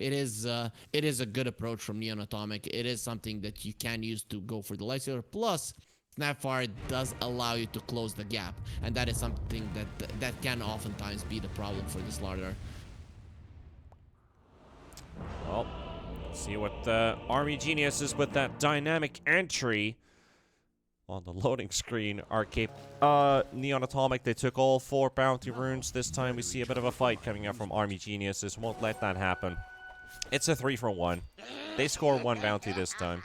it is a good approach from Neon Atomic. It is something that you can use to go for the lifestealer. Plus, Snapfire does allow you to close the gap, and that is something that can oftentimes be the problem for this Lardar. Well, let's see what Army Genius is with that dynamic entry on the loading screen. Arcade, Neon Atomic, they took all 4 bounty runes. This time we see a bit of a fight coming out from Army Geniuses. Won't let that happen. It's a 3-for-1. They score 1 bounty this time.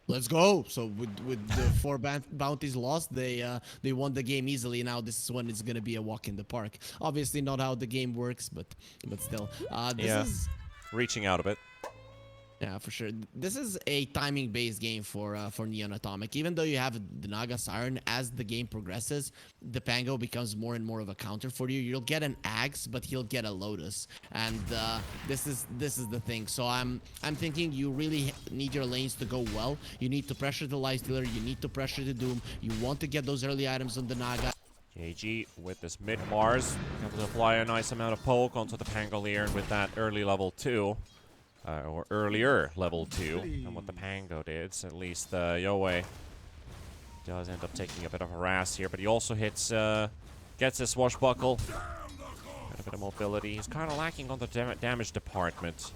Let's go. So with the 4 bounties lost, they won the game easily. Now this is when it's gonna be a walk in the park. Obviously not how the game works, but still. This is reaching out a bit. Yeah, for sure. This is a timing-based game for Neon Atomic. Even though you have the Naga Siren, as the game progresses, the Pango becomes more and more of a counter for you. You'll get an Axe, but he'll get a Lotus, and this is the thing. So I'm thinking you really need your lanes to go well. You need to pressure the Lifestealer. You need to pressure the Doom. You want to get those early items on the Naga. JG with this mid Mars, able to apply a nice amount of poke onto the Pangolier with that early level 2. Or earlier level 2 than what the Pango did. So at least Yowie does end up taking a bit of a harass here, but he also hits, gets his swashbuckle. Got a bit of mobility. He's kind of lacking on the damage department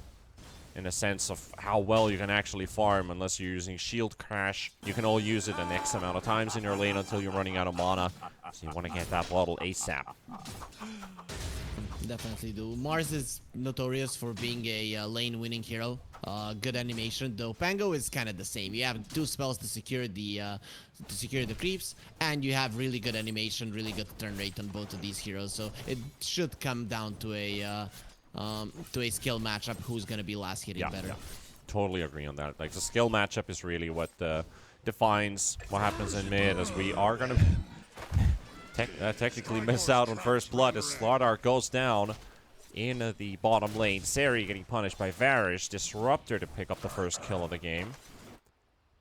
in a sense of how well you can actually farm unless you're using Shield Crash. You can all use it an X amount of times in your lane until you're running out of mana. So you want to get that bottle ASAP. Definitely do. Mars is notorious for being a lane-winning hero. Good animation, though. Pango is kind of the same. You have 2 spells to secure the creeps, and you have really good animation, really good turn rate on both of these heroes. So it should come down to a skill matchup. Who's gonna be last hitting better? Yeah. Totally agree on that. Like the skill matchup is really what defines what happens in mid, as we are gonna. Technically miss out on first blood as Slardar goes down in the bottom lane. Seri getting punished by Varish. Disruptor to pick up the first kill of the game.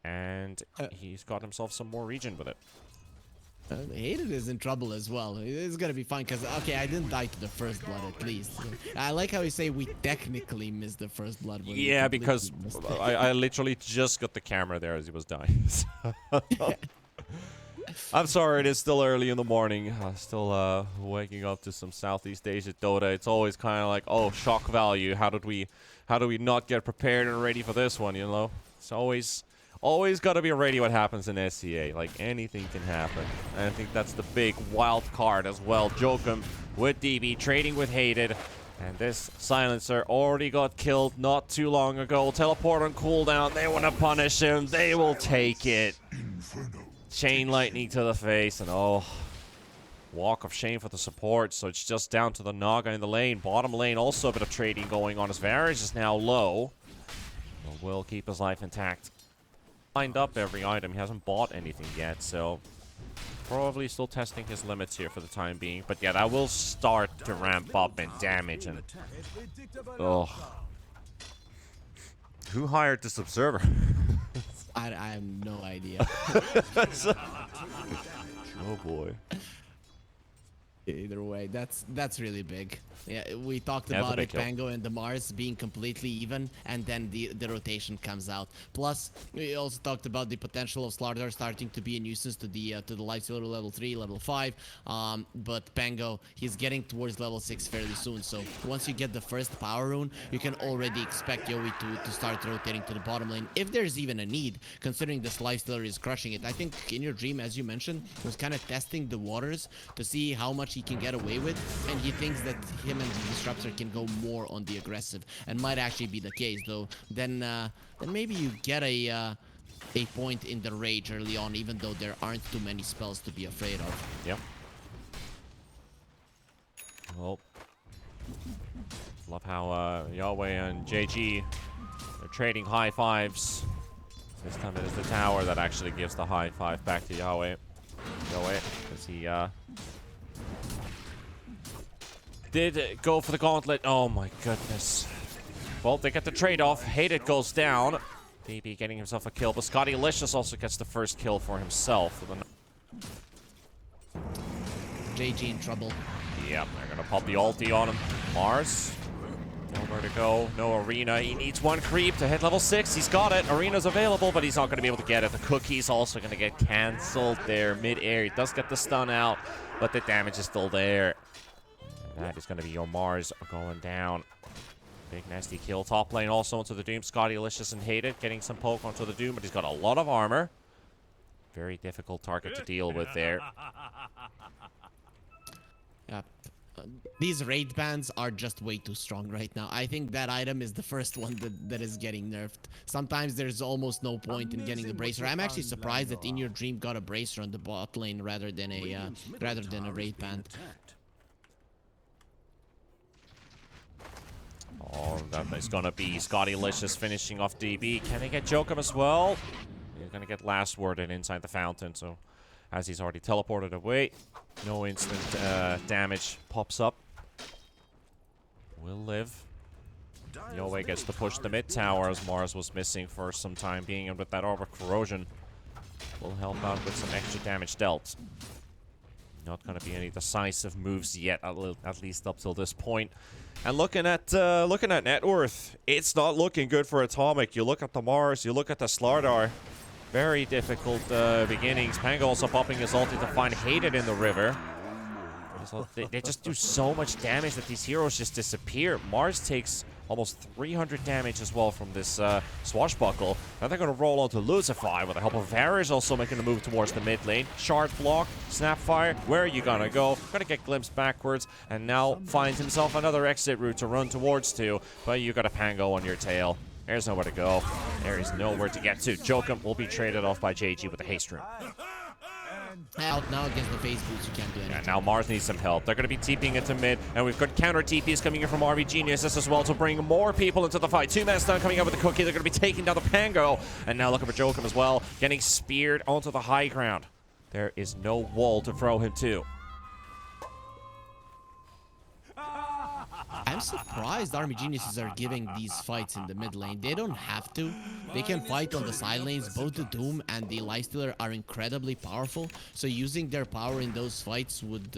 And he's got himself some more regen with it. Hated is in trouble as well. It's gonna be fine because, okay, I didn't die to the first blood at least. I like how you say we technically missed the first blood. Yeah, because I literally just got the camera there as he was dying. I'm sorry, it is still early in the morning. Still waking up to some Southeast Asia Dota. It's always kind of like, oh, shock value. How do we not get prepared and ready for this one? You know, it's always got to be ready. What happens in SCA? Like anything can happen. And I think that's the big wild card as well. Jokum with DB trading with Hated. And this Silencer already got killed not too long ago. Teleport on cooldown. They want to punish him. They will take it. Chain lightning to the face, and oh, walk of shame for the support. So it's just down to the Naga in the lane. Bottom lane also a bit of trading going on as Varys is now low. But will keep his life intact. Lined up every item. He hasn't bought anything yet, so probably still testing his limits here for the time being. But yeah, that will start to ramp up in damage. And oh, who hired this observer? I have no idea. Oh boy. Either way, that's really big. Yeah, we talked about it, Pango and the Mars being completely even, and then the rotation comes out. Plus, we also talked about the potential of Slardar starting to be a nuisance to the Lifestealer level 3, level 5. But Pango, he's getting towards level 6 fairly soon. So once you get the first power rune, you can already expect Yowie to start rotating to the bottom lane, if there's even a need, considering this Lifestealer is crushing it. I think in your dream, as you mentioned, was kind of testing the waters to see how much he can get away with, and he thinks that him and the Disruptor can go more on the aggressive, and might actually be the case, though. Then maybe you get a point in the rage early on, even though there aren't too many spells to be afraid of. Yep. Well, love how Yahweh and JG are trading high fives. This time it is the tower that actually gives the high five back to Yahweh. Yahweh, because he did go for the gauntlet. Oh my goodness. Well, they get the trade-off. Hated goes down. DB getting himself a kill, but Scotty Licious also gets the first kill for himself. JG in trouble. Yep, they're gonna pop the ulti on him. Mars Nowhere to go, no arena. He needs one creep to hit level 6. He's got it. Arena's available, but he's not going to be able to get it. The cookie's also going to get cancelled there mid-air. He does get the stun out, but the damage is still there. And that is going to be your Mars going down. Big nasty kill. Top lane also onto the Doom. Scotty Licious and Hated getting some poke onto the Doom, but he's got a lot of armor. Very difficult target to deal with there. Yeah. These raid bands are just way too strong right now. I think that item is the first one that is getting nerfed. Sometimes there's almost no point in getting the bracer. I'm actually surprised that In Your Dream got a bracer on the bot lane rather than a raid band. Oh, that is gonna be Scotty Licious finishing off DB. Can they get Jokum as well? He's gonna get last worded inside the fountain, so as he's already teleported away, no instant damage pops up. Will live. Yoe gets to push the mid tower as Mars was missing for some time being, and with that Orb of Corrosion will help out with some extra damage dealt. Not going to be any decisive moves yet, at least up till this point. And looking at net worth, it's not looking good for Atomic. You look at the Mars, you look at the Slardar. Very difficult beginnings. Pango also popping his ulti to find Hated in the river. So they just do so much damage that these heroes just disappear. Mars takes almost 300 damage as well from this swashbuckle. Now they're going to roll onto Lucify with the help of Varus also making a move towards the mid lane. Shard block, Snapfire, where are you going to go? Going to get glimpsed backwards and now finds himself another exit route to run towards to. But you got a Pango on your tail. There's nowhere to go. There is nowhere to get to. Jokum will be traded off by JG with the haste rune. Out now against the phase boots, you can't do anything. Yeah, now Mars needs some help. They're going to be TPing into mid, and we've got counter TPs coming in from RB Geniuses as well to bring more people into the fight. 2-man stun coming out with the cookie. They're going to be taking down the Pango, and now looking for Jokum as well, getting speared onto the high ground. There is no wall to throw him to. I'm surprised Army Geniuses are giving these fights in the mid lane. They don't have to. They can fight on the side lanes. Both the Doom and the Lifestealer are incredibly powerful, so using their power in those fights would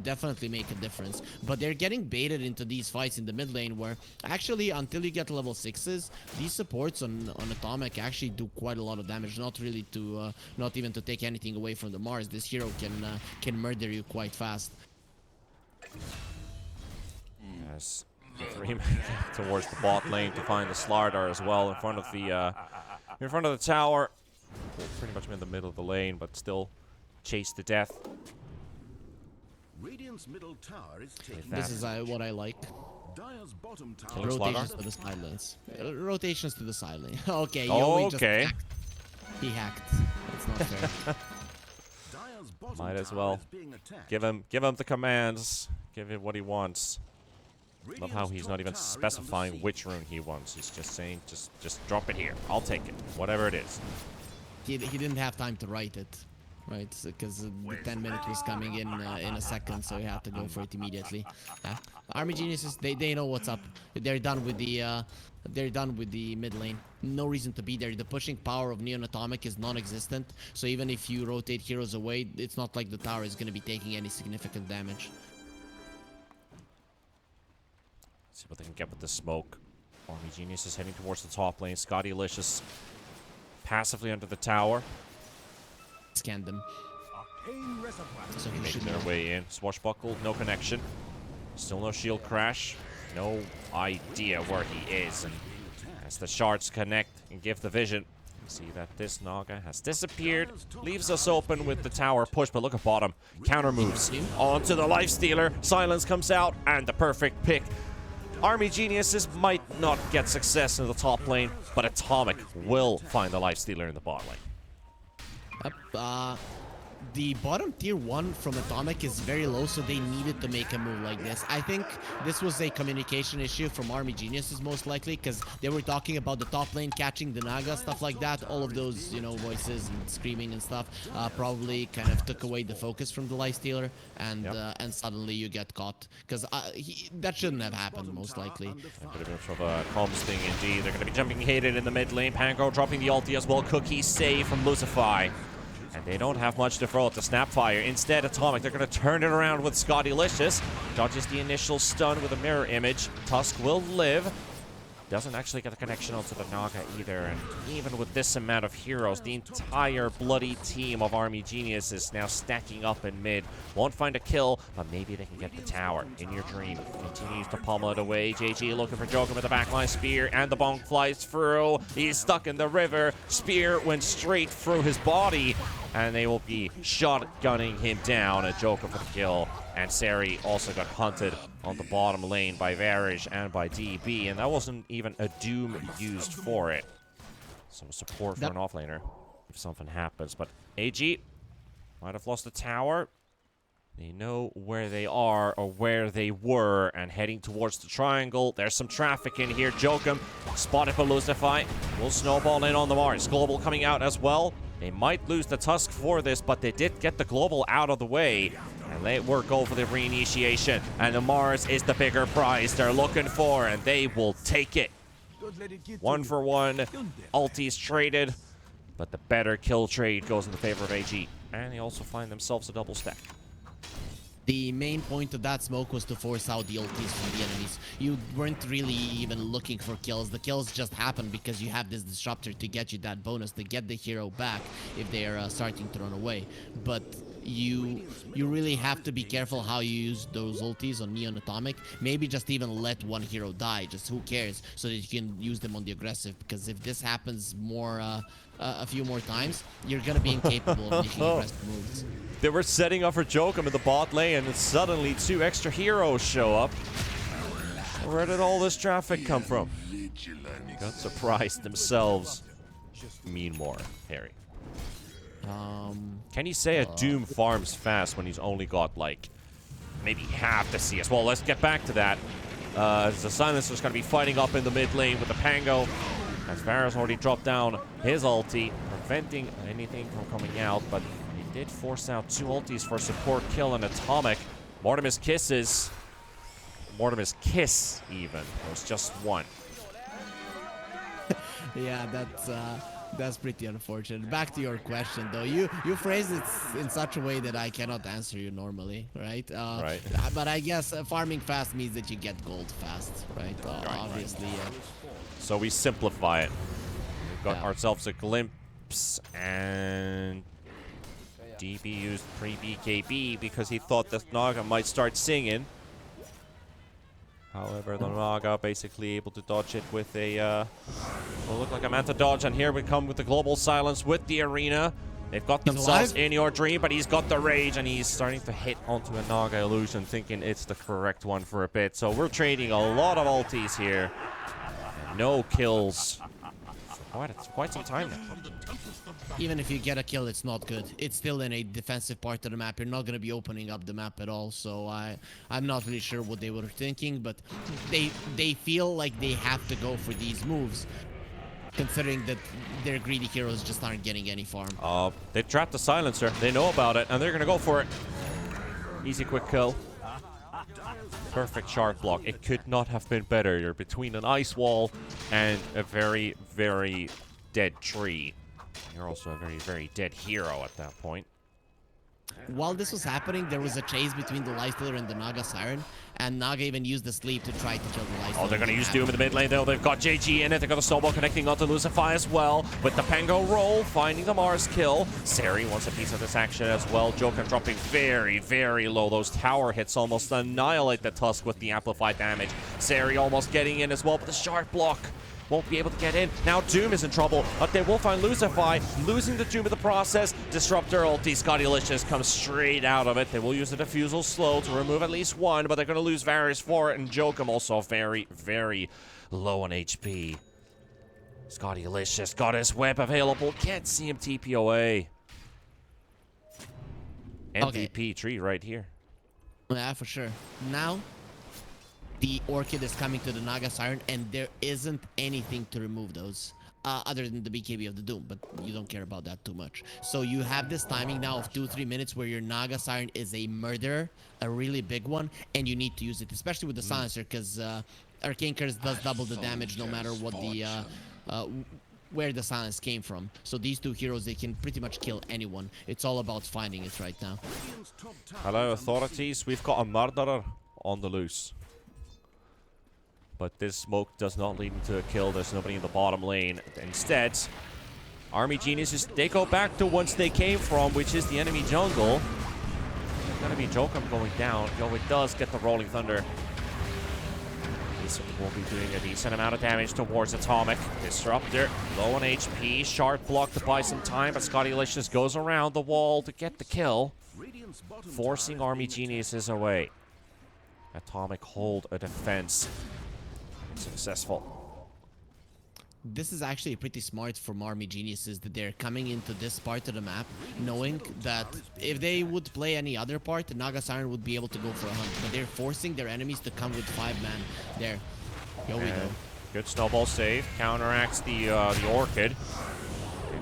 definitely make a difference. But they're getting baited into these fights in the mid lane where actually until you get level 6s, these supports on Atomic actually do quite a lot of damage. Not really to not even to take anything away from the Mars. This hero can murder you quite fast. As the 3-man towards the bot lane to find the Slardar as well in front of the tower. Well, pretty much in the middle of the lane, but still chased to death. Radiant's middle tower is taking. This is what I like. Dire's bottom tower. Rotations to the side lanes. Rotations to the side lane. Okay, Oh, Yoe okay. just hacked. He hacked. That's not fair. Dire's bottom Might as tower well is being attacked. give him the commands. Give him what he wants. Love how he's not even specifying which rune he wants. He's just saying, just drop it here. I'll take it, whatever it is. He didn't have time to write it, right? Because the 10 minutes was coming in a second, so he had to go for it immediately. Army Geniuses, they know what's up. They're done with the mid lane. No reason to be there. The pushing power of Neon Atomic is non-existent, so even if you rotate heroes away, it's not like the tower is going to be taking any significant damage. See what they can get with the smoke. Army Genius is heading towards the top lane. Scotty Licious passively under the tower. Scanned them. So he Making should their know. way in. Swashbuckle, no connection. Still no shield crash. No idea where he is. And as the shards connect and give the vision, you see that this Naga has disappeared. Leaves us open with the tower push, but look at bottom. Counter moves onto the Lifestealer. Silence comes out, and the perfect pick. Army Geniuses might not get success in the top lane, but Atomic will find the Lifestealer in the bot lane. The bottom tier 1 from Atomic is very low, so they needed to make a move like this. I think this was a communication issue from Army Geniuses most likely, because they were talking about the top lane catching the Naga, stuff like that. All of those, you know, voices and screaming and stuff probably kind of took away the focus from the Lifestealer, and and suddenly you get caught. Because that shouldn't have happened most likely. A bit of a comms thing indeed. They're going to be jumping Hated in the mid lane. Pango dropping the ulti as well. Cookie save from Lucify. And they don't have much to throw at the Snapfire. Instead, Atomic, they're going to turn it around with Scotty-licious. Dodges the initial stun with a mirror image. Tusk will live. Doesn't actually get a connection onto the Naga either. And even with this amount of heroes, the entire bloody team of Army Geniuses now stacking up in mid. Won't find a kill, but maybe they can get the tower. In Your Dream continues to pummel it away. JG looking for Joker with the backline spear, and the bonk flies through. He's stuck in the river. Spear went straight through his body, and they will be shotgunning him down. A Joker for the kill. And Seri also got hunted on the bottom lane by Varish and by DB, and that wasn't even a Doom used for it. Some support for an offlaner if something happens. But AG might have lost the tower. They know where they are or where they were, and heading towards the triangle. There's some traffic in here. Jokum spotted for Lucify. Will snowball in on the Mars. Global coming out as well. They might lose the Tusk for this, but they did get the Global out of the way. And they will go for the reinitiation. And the Mars is the bigger prize they're looking for, and they will take it. 1-for-1. Ultis traded, but the better kill trade goes in the favor of AG. And they also find themselves a double stack. The main point of that smoke was to force out the ultis from the enemies. You weren't really even looking for kills. The kills just happened because you have this disruptor to get you that bonus, to get the hero back if they are starting to run away. But you really have to be careful how you use those ultis on Neon Atomic. Maybe just even let one hero die, just who cares, so that you can use them on the aggressive. Because if this happens more, a few more times, you're gonna be incapable of making aggressive moves. They were setting up for Jokum in the bot lane, and suddenly 2 extra heroes show up. Where did all this traffic come from? Got surprised themselves. Mean more, Harry. Can you say a Doom farms fast when he's only got, like, maybe half the CS? Well, let's get back to that. The Silencer's going to be fighting up in the mid lane with the Pango. As Varus already dropped down his ulti, preventing anything from coming out, but he did force out 2 ultis for support kill and Atomic. Mortimer's kisses. Mortimer's kiss, even. It was just 1. Yeah, that's pretty unfortunate. Back to your question, though. You phrased it in such a way that I cannot answer you normally, right? Right. But I guess farming fast means that you get gold fast, right? Obviously. So we simplify it. We've got ourselves a glimpse, and DB used pre-BKB because he thought that Naga might start singing. However, the Naga basically able to dodge it with a, will look like a Manta dodge, and here we come with the global silence with the arena. They've got themselves in Your Dream, but he's got the rage, and he's starting to hit onto a Naga illusion, thinking it's the correct one for a bit. So we're trading a lot of ultis here. And no kills for quite some time now. Even if you get a kill, it's not good. It's still in a defensive part of the map. You're not going to be opening up the map at all. So I'm not really sure what they were thinking, but they feel like they have to go for these moves, considering that their greedy heroes just aren't getting any farm. They trapped the Silencer. They know about it, and they're going to go for it. Easy, quick kill. Perfect shark block. It could not have been better. You're between an ice wall and a very, very dead tree. You're also a very, very dead hero at that point. While this was happening, there was a chase between the Lifestealer and the Naga Siren, and Naga even used the sleep to try to kill the Lifestealer. Oh, they're going to use Doom in the mid lane, though. They've got JG in it. They've got a snowball connecting onto Lucify as well. With the Pango roll, finding the Mars kill. Seri wants a piece of this action as well. Joker dropping very, very low. Those tower hits almost annihilate the Tusk with the amplified damage. Seri almost getting in as well, but the sharp block won't be able to get in. Now Doom is in trouble, but they will find Lucify, losing the Doom in the process. Disruptor ulti, Scotty-licious comes straight out of it. They will use the Diffusal slow to remove at least 1, but they're going to lose Varus for it, and Jokum also very, very low on HP. Scotty-licious got his web available. Can't see him TP away. MVP tree right here. Yeah, for sure. Now the Orchid is coming to the Naga Siren, and there isn't anything to remove those other than the BKB of the Doom, but you don't care about that too much. So you have this timing now of 2-3 minutes where your Naga Siren is a murderer, a really big one, and you need to use it, especially with the Silencer, because Arcane Curse does double the damage no matter what the where the silence came from. So these two heroes, they can pretty much kill anyone. It's all about finding it right now. Radiant's top tower Hello, is under authorities. We've got a murderer on the loose. But this smoke does not lead into a kill. There's nobody in the bottom lane. Instead, Army Geniuses, they go back to whence they came from, which is the enemy jungle. There's gonna be Jokum going down. Yo, it does get the Rolling Thunder. This will be doing a decent amount of damage towards Atomic. Disruptor, low on HP. Shard blocked to buy some time, but Scottylicious goes around the wall to get the kill, Radiant's bottom forcing tower Army has been Geniuses away. Atomic hold a defense. Successful. This is actually pretty smart from Army Geniuses that they're coming into this part of the map knowing that if they would play any other part, Naga Siren would be able to go for a hunt. But they're forcing their enemies to come with 5-man there. Here we go. Good snowball save. Counteracts the Orchid.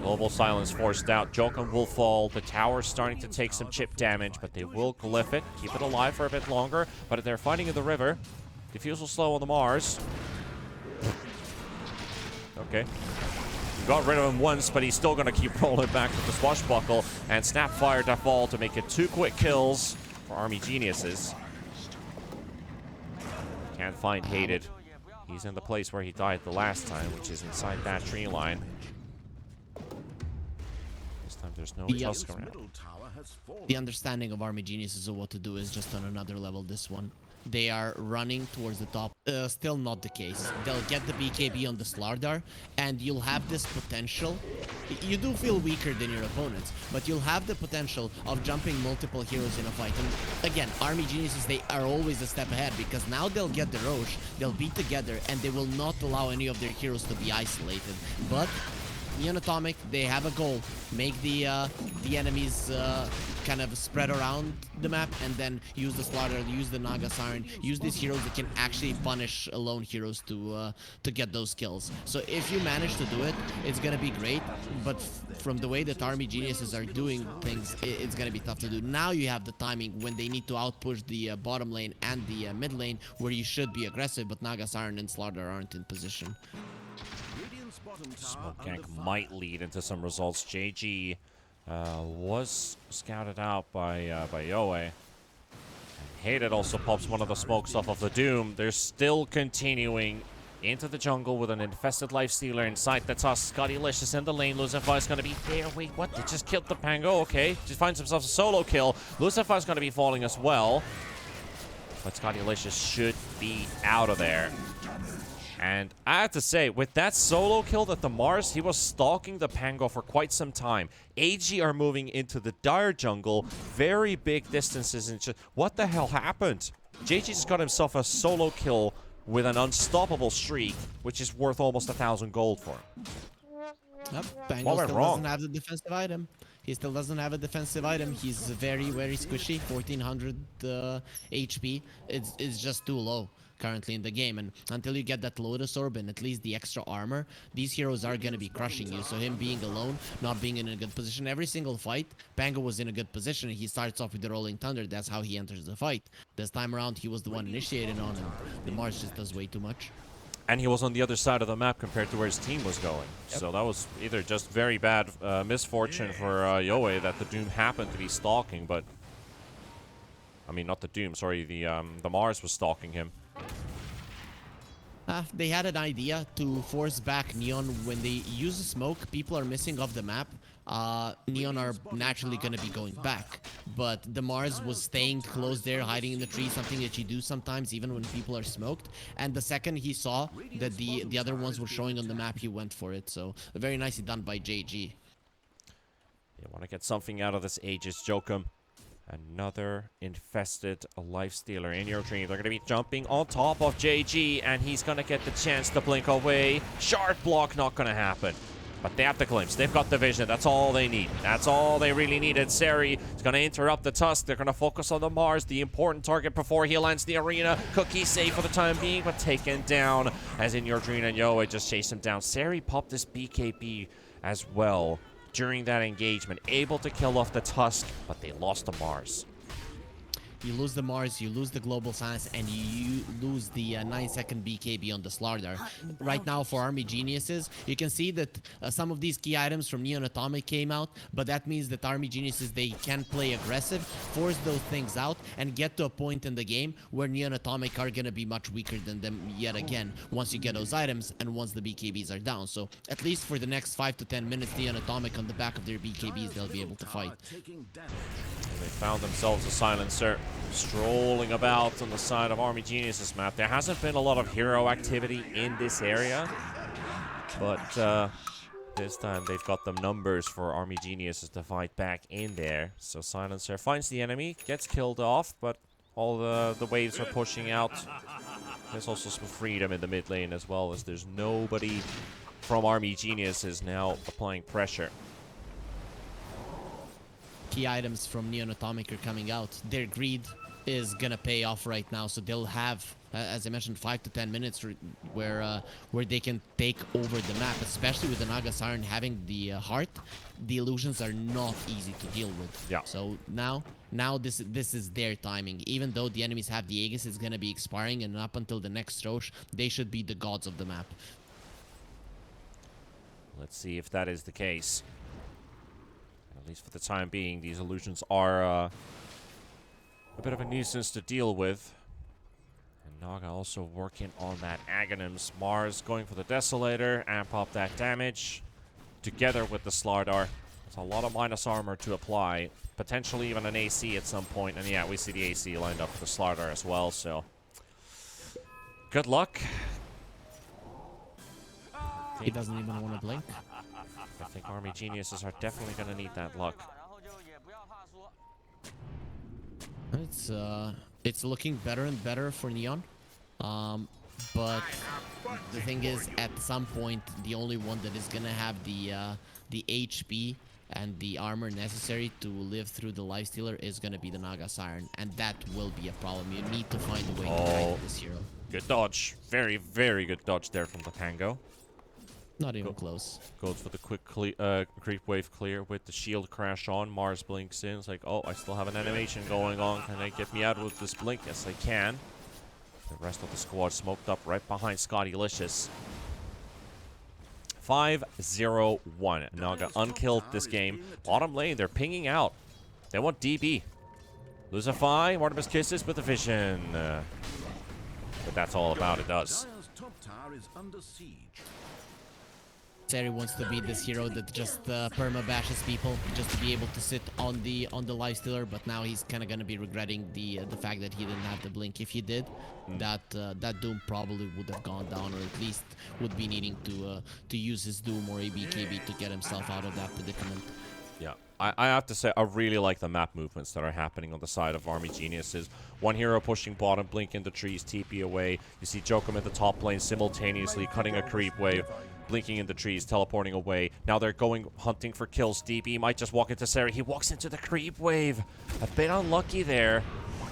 Global Silence forced out. Jokum will fall. The tower's starting to take some chip damage, but they will glyph it. Keep it alive for a bit longer. But they're fighting in the river. Diffusal slow on the Mars. Okay. You got rid of him once, but he's still going to keep rolling back with the Swashbuckle. And Snapfire to fall to make it 2 quick kills for Army Geniuses. Can't find Hated. He's in the place where he died the last time, which is inside that tree line. This time there's no Tusk around. middle tower has fallen. The understanding of Army Geniuses of what to do is just on another level, this one. They are running towards the top. Still not the case. They'll get the BKB on the Slardar, and you'll have this potential. You do feel weaker than your opponents, but you'll have the potential of jumping multiple heroes in a fight. And again, Army Geniuses, they are always a step ahead because now they'll get the Roche, they'll be together, and they will not allow any of their heroes to be isolated. But Neon Atomic, they have a goal. Make the enemies kind of spread around the map and then use the Slaughter, use the Naga Siren, use these heroes that can actually punish lone heroes to get those kills. So if you manage to do it, it's gonna be great, but from the way that Army Geniuses are doing things, it's gonna be tough to do. Now you have the timing when they need to outpush the bottom lane and the mid lane where you should be aggressive, but Naga Siren and Slaughter aren't in position. Radiant's bottom tower Smoke under gank fire. might lead into some results. JG was scouted out by Yoe. And Hated also pops one of the smokes off of the Doom. They're still continuing into the jungle with an infested lifestealer inside the Tusk. Scottylicious in the lane. Lucifer's going to be there. Wait, what? They just killed the Pango. Okay. Just finds himself a solo kill. Lucifer's going to be falling as well. But Scottylicious should be out of there. And I have to say, with that solo kill that the Mars, he was stalking the Pango for quite some time. AG are moving into the Dire jungle, very big distances. And just, what the hell happened? JG just got himself a solo kill with an unstoppable streak, which is worth almost 1,000 gold for him. Yep, Pango What went still wrong? doesn't have the defensive item. He still doesn't have a defensive item. He's very, very squishy. 1400 HP. It's just too low currently in the game, and until you get that Lotus Orb and at least the extra armor, these heroes are going to be crushing you. So him being alone, not being in a good position, every single fight, Pango was in a good position. He starts off with the Rolling Thunder. That's how he enters the fight. This time around, he was the one initiated on, and the Mars just does way too much. And he was on the other side of the map compared to where his team was going. Yep. So that was either just very bad misfortune for Yoe that the Doom happened to be stalking, but... I mean, not the Doom, sorry, the Mars was stalking him. They had an idea to force back Neon. When they use the smoke, people are missing off the map. Neon are naturally going to be going back. But the Mars was staying close there, hiding in the tree, something that you do sometimes even when people are smoked. And the second he saw that the other ones were showing on the map, he went for it. So very nicely done by JG. You want to get something out of this Aegis Jokum. Another infested lifestealer in your dream. They're going to be jumping on top of JG, and he's going to get the chance to blink away. Shard block, not going to happen. But they have the glimpse. They've got the vision. That's all they need. That's all they really needed. Seri is going to interrupt the Tusk. They're going to focus on the Mars, the important target before he lands the arena. Cookie safe for the time being, but taken down as in your dream, and Yoe just chased him down. Seri popped this BKB as well during that engagement, able to kill off the Tusk, but they lost the Mars. You lose the Mars, you lose the Global Silence, and you lose the 9-second BKB on the Slardar. Right now, for Army Geniuses, you can see that some of these key items from Neon Atomic came out, but that means that Army Geniuses, they can play aggressive, force those things out, and get to a point in the game where Neon Atomic are going to be much weaker than them yet again once you get those items and once the BKBs are down. So at least for the next 5 to 10 minutes, Neon Atomic on the back of their BKBs, they'll be able to fight. They found themselves a silencer strolling about on the side of Army Geniuses map. There hasn't been a lot of hero activity in this area, but this time they've got the numbers for Army Geniuses to fight back in there. So silencer finds the enemy, gets killed off, but all the waves are pushing out. There's also some freedom in the mid lane as well, as there's nobody from Army Geniuses now applying pressure. Key items from Neon Atomic are coming out. Their greed is gonna pay off right now, so they'll have, as I mentioned, 5 to 10 minutes where they can take over the map, especially with the Naga Siren having the heart. The illusions are not easy to deal with. Yeah. So now this is their timing. Even though the enemies have the Aegis, it's gonna be expiring, and up until the next Roche, they should be the gods of the map. Let's see if that is the case. At least for the time being, these illusions are a bit of a nuisance to deal with. And Naga also working on that Aghanims. Mars going for the Desolator, amp up that damage. Together with the Slardar. It's a lot of minus armor to apply. Potentially even an AC at some point. And yeah, we see the AC lined up for the Slardar as well, so... good luck. He doesn't even want to blink. I think Army Geniuses are definitely going to need that luck. It's looking better and better for Neon. But the thing is, at some point, the only one that is gonna have the HP and the armor necessary to live through the Lifestealer is gonna be the Naga Siren, and that will be a problem. You need to find a way to fight this hero. Good dodge. Very, very good dodge there from the Tango. Not even close. Goes for the quick creep wave clear with the shield crash on. Mars blinks in. It's like, oh, I still have an animation going on. Can they get me out with this blink? Yes, they can. The rest of the squad smoked up right behind Scottylicious. 5-0-1. Naga unkilled this game. Bottom lane, they're pinging out. They want DB. Lucify, Mortimer's Kisses with the vision. But that's all about it does. Top tower is under siege. Seri wants to be this hero that just perma bashes people just to be able to sit on the Lifestealer, but now he's kind of gonna be regretting the fact that he didn't have the blink. If he did, that Doom probably would have gone down, or at least would be needing to use his Doom or ABKB to get himself out of that predicament. Yeah, I have to say, I really like the map movements that are happening on the side of Army Geniuses. One hero pushing bottom, blink in the trees, TP away. You see Jokum at the top lane simultaneously cutting a creep wave, blinking in the trees, teleporting away. Now they're going hunting for kills. DB might just walk into Seri. He walks into the creep wave. A bit unlucky there.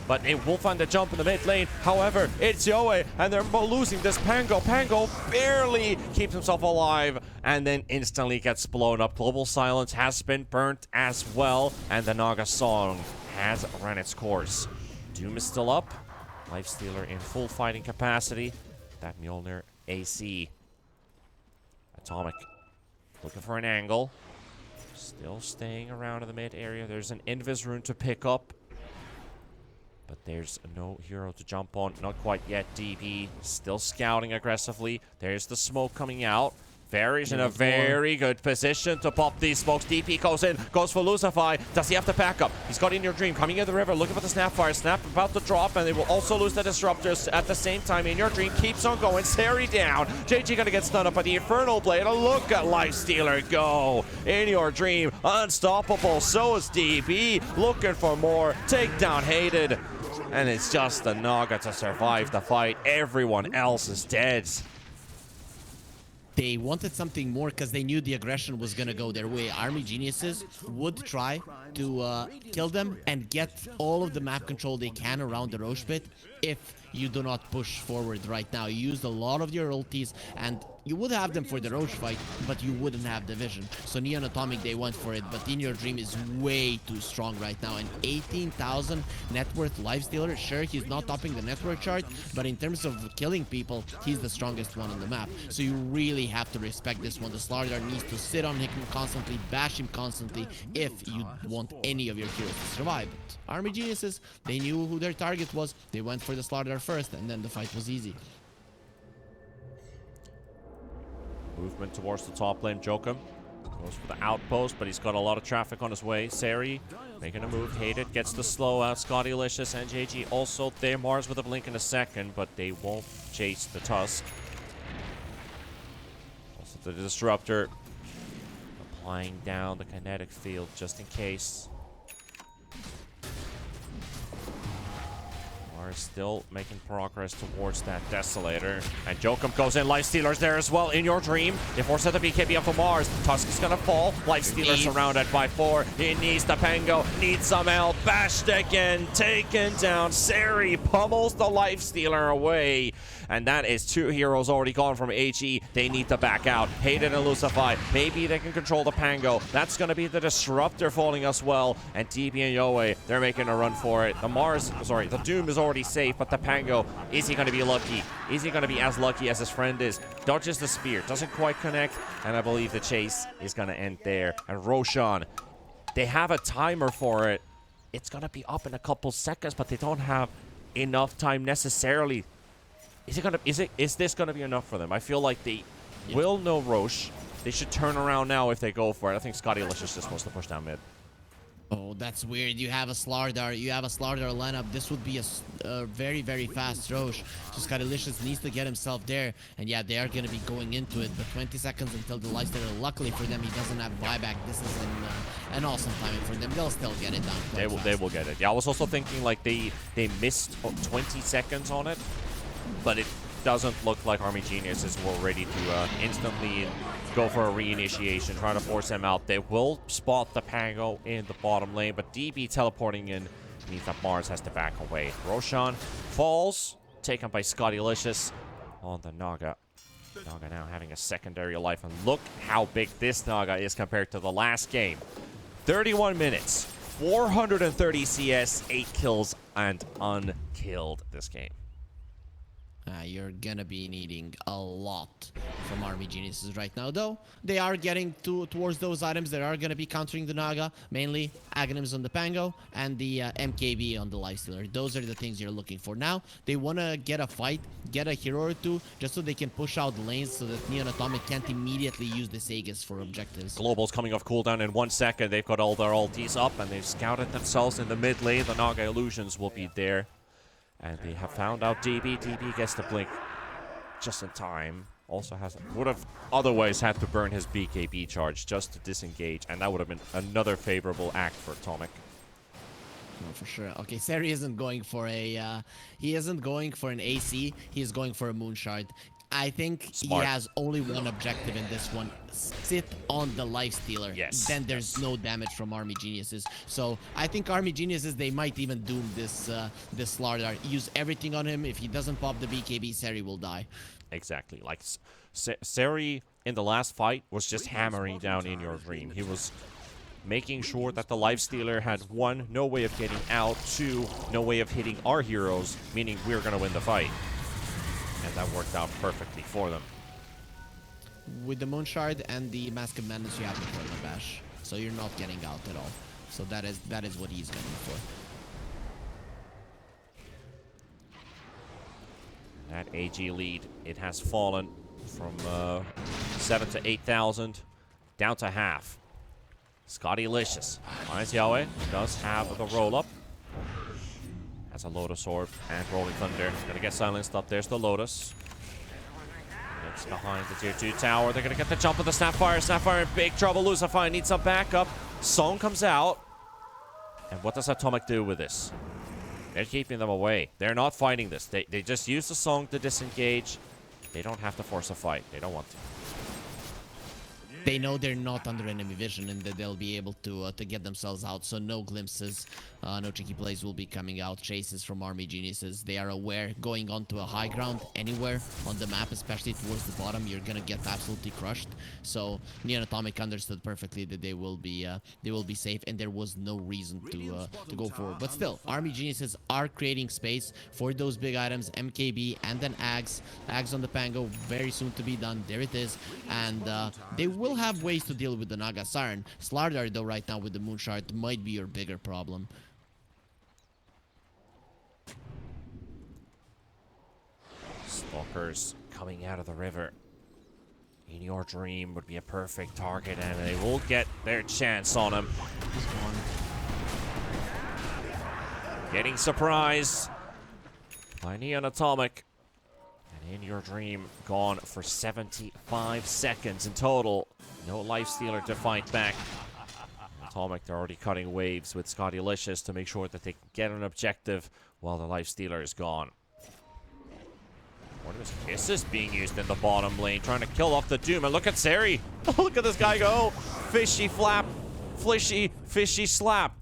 But it will find a jump in the mid lane. However, it's Yoe, and they're losing this Pango. Pango barely keeps himself alive, and then instantly gets blown up. Global Silence has been burnt as well, and the Naga Song has run its course. Doom is still up. Lifestealer in full fighting capacity. That Mjolnir AC. Atomic looking for an angle. Still staying around in the mid area. There's an Invis rune to pick up. But there's no hero to jump on. Not quite yet. DB still scouting aggressively. There's the smoke coming out. Varys in a very good position to pop these smokes. DP goes in, goes for Lucify. Does he have to back up? He's got In Your Dream coming in the river, looking for the Snapfire. Snap about to drop, and they will also lose the Disruptors at the same time. In Your Dream keeps on going. Seri down. JG gonna get stunned up by the Infernal Blade. A look at Lifestealer go. In Your Dream, unstoppable. So is DB, looking for more. Takedown hated. And it's just the Naga to survive the fight. Everyone else is dead. They wanted something more because they knew the aggression was gonna go their way. Army Geniuses would try to kill them and get all of the map control they can around the Roche pit, if you do not push forward right now. You used a lot of your ultis, and you would have them for the Roche fight, but you wouldn't have the vision. So Neon Atomic, they went for it, but In Your Dream is way too strong right now. And 18,000 net worth Lifestealer, sure, he's not topping the network chart, but in terms of killing people, he's the strongest one on the map. So you really have to respect this one. The Slardar needs to sit on him constantly, bash him constantly, if you want any of your heroes to survive. But Army Geniuses, they knew who their target was. They went for the Slardar first, and then the fight was easy. Movement towards the top lane. Jokum goes for the outpost, but he's got a lot of traffic on his way. Seri making a move. Hated gets the slow out. Scottylicious and JG also there. Mars with a blink in a second, but they won't chase the Tusk. Also the Disruptor applying down the kinetic field just in case. Mars still making progress towards that Desolator. And Jokum goes in. Lifestealer's there as well. In Your Dream. They force out the BKB up for Mars. Tusk is gonna fall. Lifestealer surrounded by 4. He needs the Pango. Needs some help. Bashed again. Taken down. Seri pummels the Lifestealer away. And that is 2 heroes already gone from HE. They need to back out. Hayden and Lucify. Maybe they can control the Pango. That's going to be the Disruptor falling as well. And DB and Yoe, they're making a run for it. The Doom is already safe, but the Pango, is he going to be lucky? Is he going to be as lucky as his friend is? Dodges the spear. Doesn't quite connect. And I believe the chase is going to end there. And Roshan, they have a timer for it. It's going to be up in a couple seconds, but they don't have enough time necessarily. Is this gonna be enough for them? I feel like they will know Roche. They should turn around now if they go for it. I think Scottylicious just wants to push down mid. Oh, that's weird. You have a Slardar. You have a Slardar lineup. This would be a very, very fast Roche. So Scottylicious needs to get himself there. And yeah, they are going to be going into it. But 20 seconds until the Lifestealer. Luckily for them, he doesn't have buyback. This is an awesome timing for them. They'll still get it done. They will get it. Yeah, I was also thinking like they missed 20 seconds on it. But it doesn't look like Army Geniuses were ready to instantly go for a reinitiation, trying to force them out. They will spot the Pango in the bottom lane, but DB teleporting in means that Mars has to back away. Roshan falls, taken by Scottylicious on the Naga. Naga now having a secondary life, and look how big this Naga is compared to the last game. 31 minutes, 430 CS, 8 kills, and unkilled this game. You're gonna be needing a lot from Army Geniuses right now, though. They are getting towards those items that are gonna be countering the Naga, mainly Aghanims on the Pango and the MKB on the Lifestealer. Those are the things you're looking for. Now, they wanna get a fight, get a hero or two, just so they can push out lanes so that Neon Atomic can't immediately use the Sagas for objectives. Global's coming off cooldown in 1 second. They've got all their ultis up, and they've scouted themselves in the mid lane. The Naga Illusions will be there. And they have found out DB. DB gets the blink just in time. Also would have otherwise had to burn his BKB charge just to disengage, and that would have been another favorable act for Atomic. No, for sure. Okay, Seri isn't going for a he isn't going for an AC. He's going for a Moonshard. I think Smart. He has only one objective in this one. Sit on the Lifestealer. Yes. Then there's no damage from Army Geniuses. So I think Army Geniuses, they might even doom this this Slardar. Use everything on him. If he doesn't pop the BKB, Seri will die. Exactly. Like Seri in the last fight was just hammering down In Your Dream. He was making sure that the Lifestealer had 1, no way of getting out, 2, no way of hitting our heroes, meaning we're going to win the fight. And that worked out perfectly for them. With the Moonshard and the Mask of Madness, you have the Portal Bash. So you're not getting out at all. So that is what he's going for. That AG lead, it has fallen from 7 to 8,000 down to half. Scottylicious finds Yahweh, does have the roll-up. Has a Lotus Orb and Rolling Thunder. Gonna get silenced up. There's the Lotus. It's behind the tier 2 tower. They're gonna get the jump of the Snapfire. Snapfire in big trouble. Lucify needs some backup. Song comes out. And what does Atomic do with this? They're keeping them away. They're not fighting this. They just use the Song to disengage. They don't have to force a fight. They don't want to. they know they're not under enemy vision and that they'll be able to get themselves out. So no glimpses, no tricky plays will be coming out. Chases from Army Geniuses. They are aware going onto a high ground anywhere on the map, especially towards the bottom, you're gonna get absolutely crushed. So Neon Atomic understood perfectly that they will be safe, and there was no reason to go forward. But still, Army Geniuses are creating space for those big items, MKB and then Ags on the Pango, very soon to be done. There it is, and they will have ways to deal with the Naga Siren. Slardar though right now with the Moonshard might be your bigger problem. Stalkers coming out of the river. In Your Dream would be a perfect target, and they will get their chance on him. He's gone. Getting surprised by Neon Atomic. And In Your Dream gone for 75 seconds in total. No Lifestealer to fight back. Atomic, they're already cutting waves with Scottylicious to make sure that they can get an objective while the Lifestealer is gone. Mortimer's Kiss is being used in the bottom lane, trying to kill off the Doom. And look at Seri. Look at this guy go. Fishy flap. Fishy slap.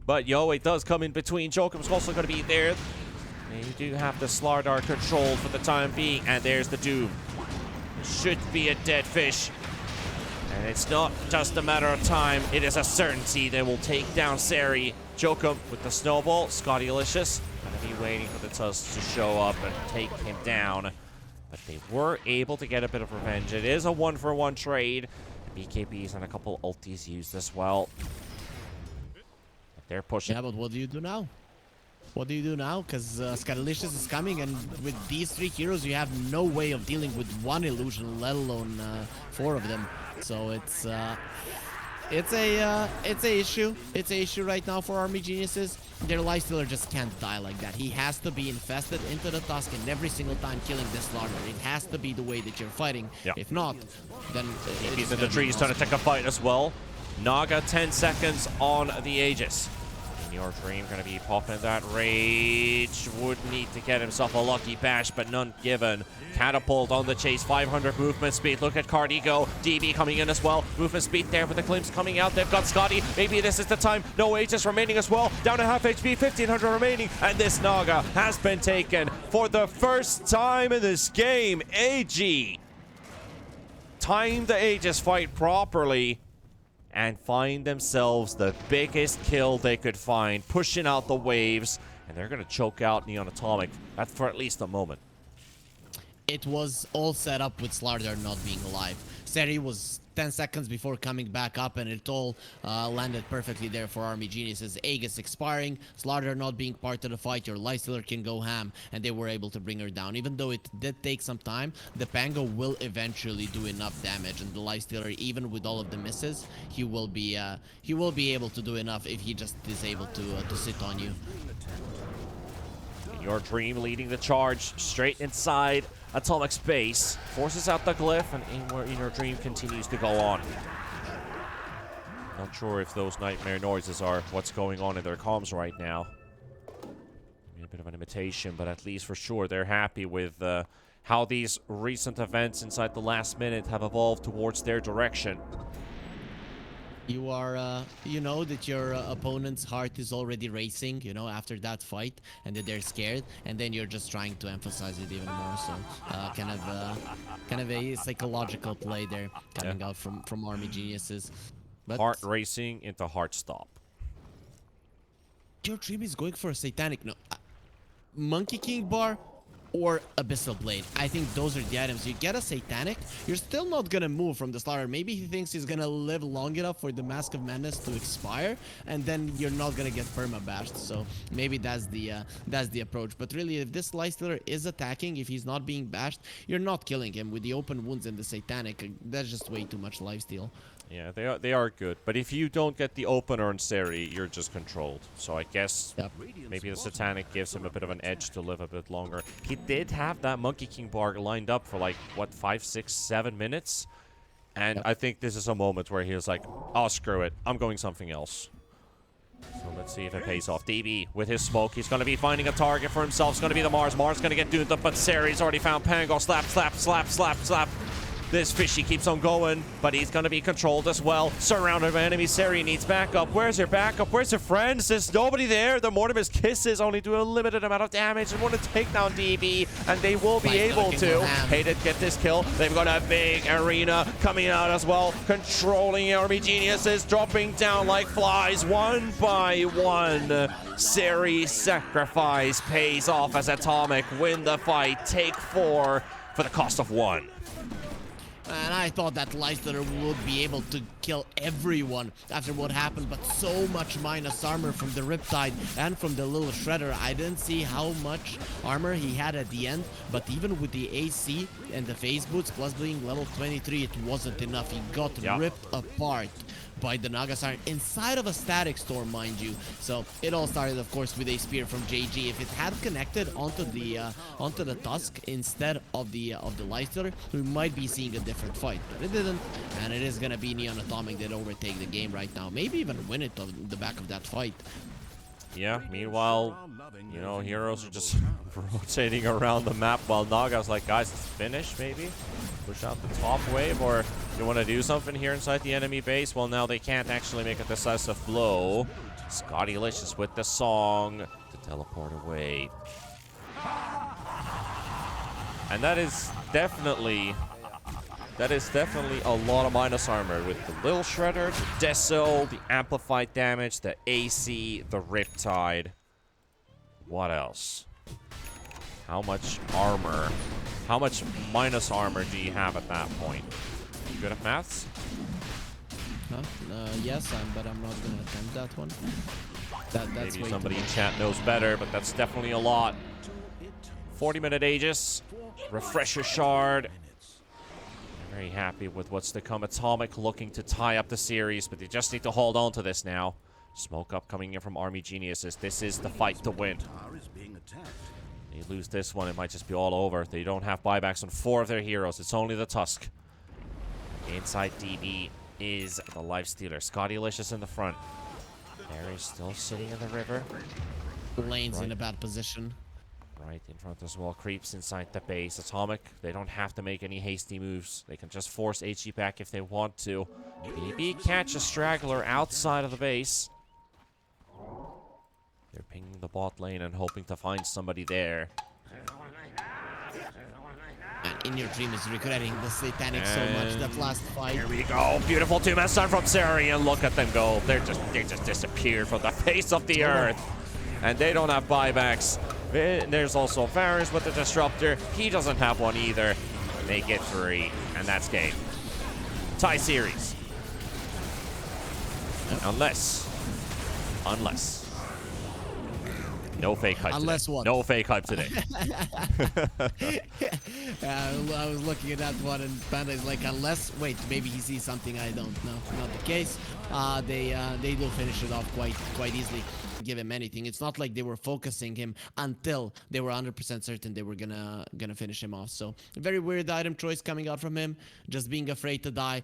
But Yo, it does come in between. Jokum's also going to be there. They do have the Slardar controlled for the time being. And there's the Doom. Should be a dead fish. And it's not just a matter of time. It is a certainty they will take down Seri. Jokum with the snowball. Scottylicious gonna be waiting for the Tusk to show up and take him down. But they were able to get a bit of revenge. It is a 1-for-1 trade. BKBs and a couple ultis used as well. But they're pushing. Yeah, but what do you do now? What do you do now? Because Scottylicious is coming, and with these 3 heroes, you have no way of dealing with 1 illusion, let alone 4 of them. So it's a issue. It's a issue right now for Army Geniuses. Their Lifestealer just can't die like that. He has to be infested into the Tusk, and every single time killing this Slardar. It has to be the way that you're fighting. Yeah. If not, then he's in the trees trying to take a fight as well. Naga 10 seconds on the Aegis. In Your Dream gonna be popping that rage. Would need to get himself a lucky bash, but none given. Catapult on the chase, 500 movement speed. Look at Cardi go. DB coming in as well. Movement speed there with the glimpse coming out. They've got Scotty. Maybe this is the time. No Aegis remaining as well. Down to half HP, 1500 remaining. And this Naga has been taken for the first time in this game. AG timed the Aegis fight properly and find themselves the biggest kill they could find, pushing out the waves, and they're going to choke out Neon Atomic. That's for at least a moment. It was all set up with Slardar not being alive. Seri was 10 seconds before coming back up, and it all landed perfectly there for Army Geniuses. Aegis expiring, Slardar not being part of the fight, your Lifestealer can go ham, and they were able to bring her down. Even though it did take some time, the Pango will eventually do enough damage, and the Lifestealer, even with all of the misses, he will be able to do enough if he just is able to sit on you. In Your Dream leading the charge straight inside Atomic's base, forces out the glyph, and In Your Dream continues to go on. Not sure if those nightmare noises are what's going on in their comms right now. Maybe a bit of an imitation, but at least for sure they're happy with how these recent events inside the last minute have evolved towards their direction. You are, you know that your opponent's heart is already racing, you know, after that fight, and that they're scared, and then you're just trying to emphasize it even more. So, kind of a psychological play there coming out from Army Geniuses. But Heart racing into heart stop. Your Dream is going for a Satanic, no, Monkey King bar or Abyssal Blade. I think those are the items. You get a Satanic, you're still not gonna move from the Slardar. Maybe he thinks he's gonna live long enough for the Mask of Madness to expire, and then you're not gonna get perma-bashed. So maybe that's the approach. But really, if this Lifestealer is attacking, if he's not being bashed, you're not killing him with the open wounds and the Satanic. That's just way too much lifesteal. Yeah, they are good, but if you don't get the opener on Seri, you're just controlled. So I guess maybe the Satanic gives him a bit of an edge to live a bit longer. He did have that Monkey King bar lined up for like, what, 5, 6, 7 minutes? And I think this is a moment where he was like, oh, screw it, I'm going something else. So let's see if it pays off. DB with his smoke, he's going to be finding a target for himself. It's going to be the Mars. Mars going to get doomed up, but Seri's already found Pango. Slap, slap, slap, slap, slap. This fishy keeps on going, but he's going to be controlled as well. Surrounded by enemies. Seri needs backup. Where's your backup? Where's your friends? There's nobody there. The Mortimer's kisses only do a limited amount of damage and want to take down DB, and they will be able to. Hated get this kill. They've got a big arena coming out as well. Controlling Army Geniuses, dropping down like flies one by one. Seri's sacrifice pays off as Atomic win the fight. Take 4 for the cost of 1. And I thought that Leicester would be able to kill everyone after what happened, but so much minus armor from the Riptide and from the little Shredder. I didn't see how much armor he had at the end, but even with the AC and the phase boots plus being level 23, it wasn't enough. He got ripped apart by the Naga Siren inside of a static storm, mind you. So it all started, of course, with a spear from JG. If it had connected onto the Tusk instead of the Leicester, we might be seeing a different fight, but it didn't, and it is gonna be Neon Atomic that overtake the game right now. Maybe even win it on the back of that fight. Yeah, meanwhile, you know, heroes are just rotating around the map while Naga's like, guys, it's finished, maybe? Push out the top wave, or you want to do something here inside the enemy base? Well, now they can't actually make a decisive blow. Scotty Licious with the song to teleport away. And that is definitely a lot of minus armor with the Lil Shredder, the Deso, the amplified damage, the AC, the Riptide. What else? How much armor? How much minus armor do you have at that point? You good at maths? Huh? Yes, but I'm not gonna attempt that one. That's maybe somebody in chat knows better, but that's definitely a lot. 40-minute Aegis, Refresher Shard. Very happy with what's to come. Atomic looking to tie up the series, but they just need to hold on to this now. Smoke up coming in from Army Geniuses. This is the fight to win. They lose this one, it might just be all over. They don't have buybacks on 4 of their heroes. It's only the Tusk. Inside DB is the Lifestealer. Scotty Licious in the front. Barry's still sitting in the river. Lane's in a bad position. Right in front as well. Creeps inside the base. Atomic, they don't have to make any hasty moves. They can just force HG back if they want to. Maybe catch a straggler outside of the base. They're pinging the bot lane and hoping to find somebody there. And In Your Dream is regretting the Satanic so much. That last fight. Here we go. Beautiful 2-man stun from Seri, and look at them go. They just disappeared from the face of the earth. And they don't have buybacks. There's also Varus with the Disruptor. He doesn't have one either. They get 3, and that's game. Tie series. Unless. No fake hype Unless today. what? No fake hype today. I was looking at that one, and Panda is like, unless, wait, maybe he sees something I don't know. Not the case. They will finish it off quite easily. Give him anything. It's not like they were focusing him until they were 100% certain they were gonna finish him off. So very weird item choice coming out from him. Just being afraid to die.